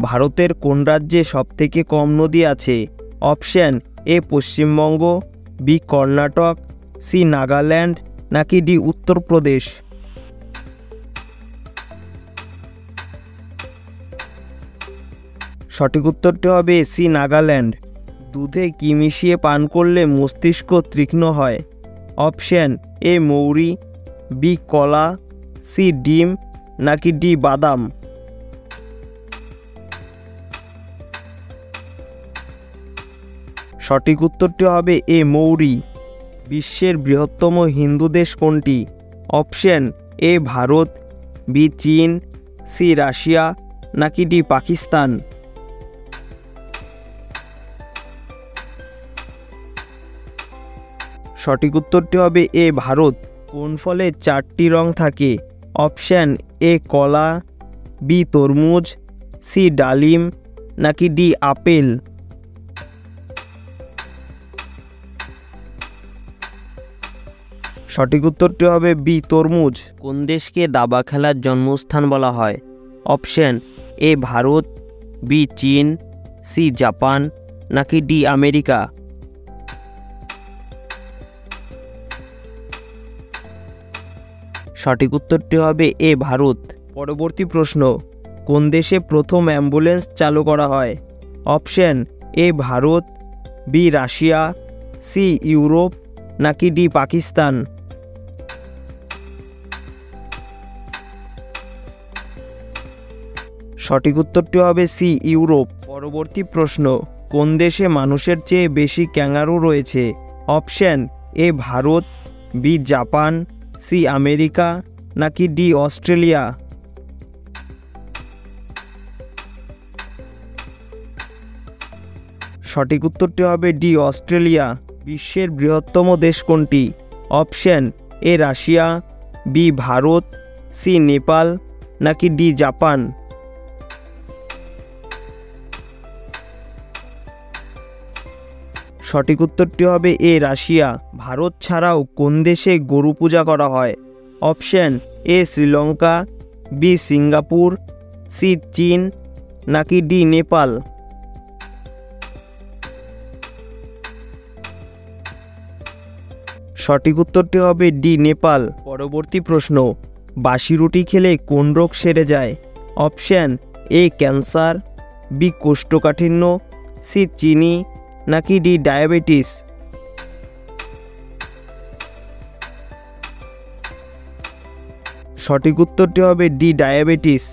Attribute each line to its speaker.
Speaker 1: ভারতের কোন রাজ্যে সবথেকে কম নদী আছে? Option A Paschimbanga, B Karnataka, C Nagaland, নাকি ডি উত্তরপ্রদেশ। সঠিক উত্তরটি হবে সি নাগাল্যান্ড। দুধে কি মিশিয়ে পান করলে মস্তিষ্ক তীক্ষ্ণ হয়? অপশন এ মৌরি, বি কলা, সি ডিম, নাকি ডি বাদাম। সঠিক উত্তরটি হবে এ মৌরি। বিশ্বের বৃহত্তম হিন্দু দেশ কোনটি? অপশন এ ভারত, বি চীন, সি রাশিয়া, নাকি ডি পাকিস্তান। সঠিক উত্তরটি হবে এ ভারত। কোন ফলে 4টি রং থাকে? অপশন এ কলা, বি তরমুজ, সি ডালিম, নাকি ডি আপেল। সঠিক উত্তরটি হবে বি তরমুজ। কোন দেশকে দাবা খেলার জন্মস্থান বলা হয়? অপশন এ ভারত, বি চীন, সি জাপান, নাকি ডি আমেরিকা। সঠিক উত্তরটি হবে এ ভারত। পরবর্তী প্রশ্ন, কোন দেশে প্রথম অ্যাম্বুলেন্স চালু করা হয়? Option A Bharat, B Russia, C Europe, নাকি ডি পাকিস্তান। সঠিক উত্তরটি হবে সি ইউরোপ। পরবর্তী প্রশ্ন, কোন দেশে মানুষের চেয়ে বেশি ক্যাঙ্গারু রয়েছে? Option A Bharat, B Japan, C America, নাকি ডি অস্ট্রেলিয়া। সঠিক উত্তরটি হবে ডি অস্ট্রেলিয়া। বিশ্বের বৃহত্তম দেশ কোনটি? Option A Russia, B Bharat, C Nepal, নাকি ডি জাপান। সঠিক উত্তরটি হবে এ রাশিয়া। ভারত ছাড়াও কোন দেশে গরু পূজা করা হয়? Option A Sri Lanka, B Singapore, C চীন, নাকি ডি নেপাল। সঠিক উত্তরটি হবে ডি নেপাল। পরবর্তী প্রশ্ন, বাসি রুটি খেলে কোন রোগ সেরে যায়? অপশন এ ক্যান্সার, বি কোষ্ঠকাঠিন্য, সি চিনি, নাকি ডি ডায়াবেটিস। সঠিক উত্তরটি হবে ডি ডায়াবেটিস।